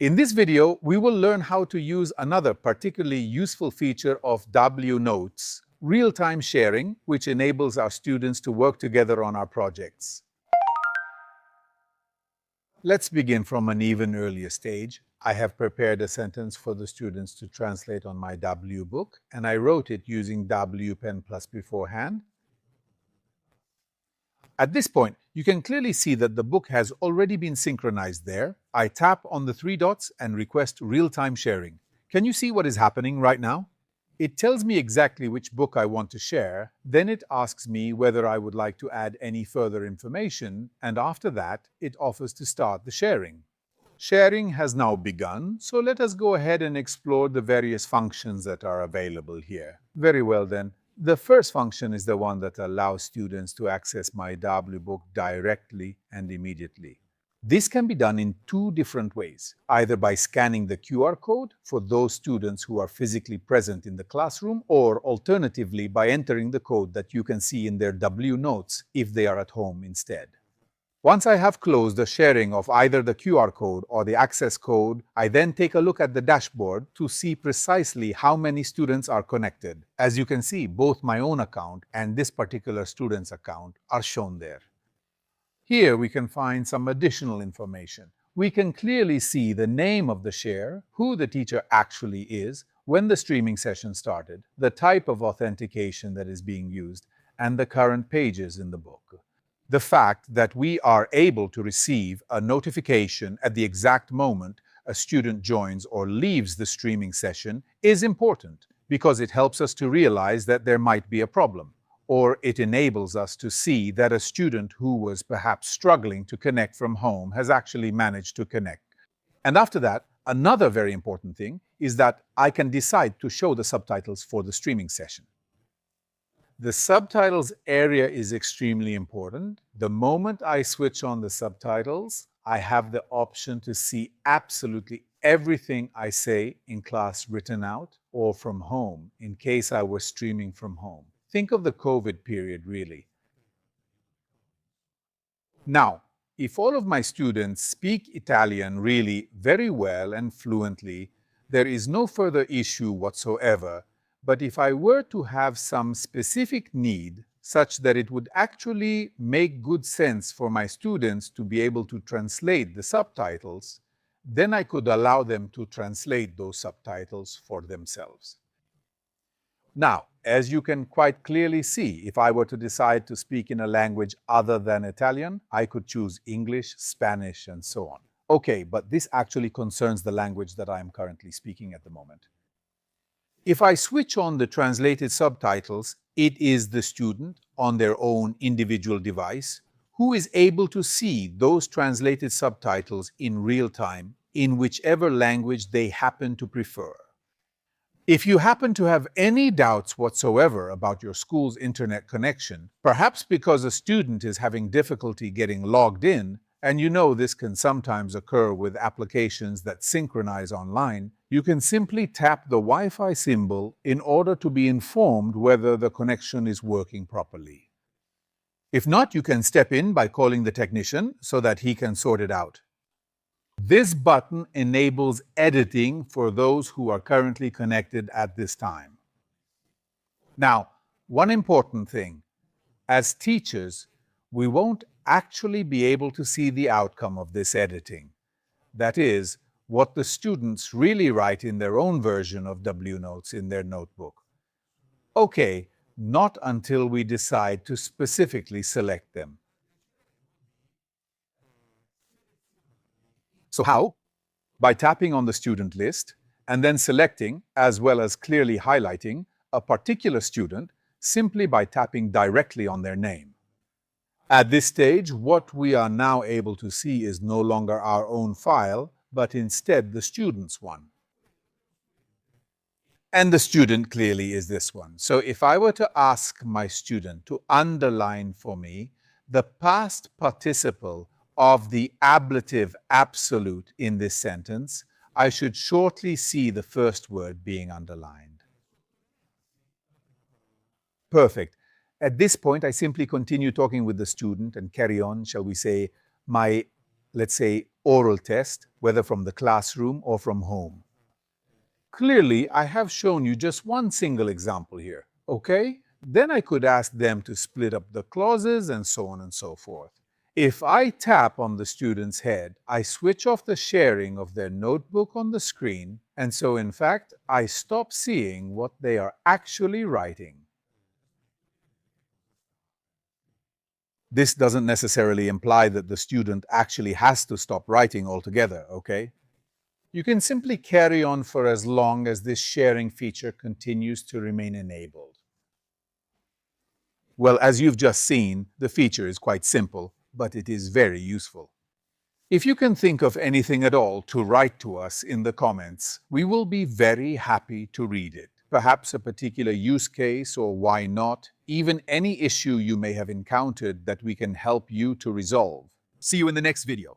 In this video, we will learn how to use another particularly useful feature of Dabliu Notes, real-time sharing, which enables our students to work together on our projects. Let's begin from an even earlier stage. I have prepared a sentence for the students to translate on my Dabliu book, and I wrote it using Dabliu Pen Plus beforehand. At this point, you can clearly see that the book has already been synchronized there. I tap on the three dots and request real-time sharing. Can you see what is happening right now? It tells me exactly which book I want to share, then it asks me whether I would like to add any further information, and after that, it offers to start the sharing. Sharing has now begun, so let us go ahead and explore the various functions that are available here. Very well then. The first function is the one that allows students to access my Dabliu book directly and immediately. This can be done in two different ways, either by scanning the QR code for those students who are physically present in the classroom, or alternatively by entering the code that you can see in their Dabliu Notes if they are at home instead. Once I have closed the sharing of either the QR code or the access code, I then take a look at the dashboard to see precisely how many students are connected. As you can see, both my own account and this particular student's account are shown there. Here we can find some additional information. We can clearly see the name of the share, who the teacher actually is, when the streaming session started, the type of authentication that is being used, and the current pages in the book. The fact that we are able to receive a notification at the exact moment a student joins or leaves the streaming session is important because it helps us to realize that there might be a problem, or it enables us to see that a student who was perhaps struggling to connect from home has actually managed to connect. And after that, another very important thing is that I can decide to show the subtitles for the streaming session. The subtitles area is extremely important. The moment I switch on the subtitles, I have the option to see absolutely everything I say in class written out or from home in case I were streaming from home. Think of the COVID period, really. Now, if all of my students speak Italian really very well and fluently, there is no further issue whatsoever. But if I were to have some specific need, such that it would actually make good sense for my students to be able to translate the subtitles, then I could allow them to translate those subtitles for themselves. Now, as you can quite clearly see, if I were to decide to speak in a language other than Italian, I could choose English, Spanish, and so on. Okay, but this actually concerns the language that I am currently speaking at the moment. If I switch on the translated subtitles, it is the student on their own individual device who is able to see those translated subtitles in real time in whichever language they happen to prefer. If you happen to have any doubts whatsoever about your school's internet connection, perhaps because a student is having difficulty getting logged in, and you know this can sometimes occur with applications that synchronize online, you can simply tap the Wi-Fi symbol in order to be informed whether the connection is working properly. If not, you can step in by calling the technician so that he can sort it out. This button enables editing for those who are currently connected at this time. Now, one important thing. As teachers, we won't actually be able to see the outcome of this editing. That is, what the students really write in their own version of Dabliu Notes in their notebook. Okay, not until we decide to specifically select them. So how? By tapping on the student list and then selecting, as well as clearly highlighting, a particular student simply by tapping directly on their name. At this stage, what we are now able to see is no longer our own file, but instead the student's one. And the student clearly is this one. So if I were to ask my student to underline for me the past participle of the ablative absolute in this sentence, I should shortly see the first word being underlined. Perfect. At this point, I simply continue talking with the student and carry on, shall we say, my let's say oral test, whether from the classroom or from home. Clearly, I have shown you just one single example here, okay? Then I could ask them to split up the clauses and so on and so forth. If I tap on the student's head, I switch off the sharing of their notebook on the screen, and so in fact, I stop seeing what they are actually writing. This doesn't necessarily imply that the student actually has to stop writing altogether, okay? You can simply carry on for as long as this sharing feature continues to remain enabled. Well, as you've just seen, the feature is quite simple, but it is very useful. If you can think of anything at all to write to us in the comments, we will be very happy to read it. Perhaps a particular use case, or why not, even any issue you may have encountered that we can help you to resolve. See you in the next video.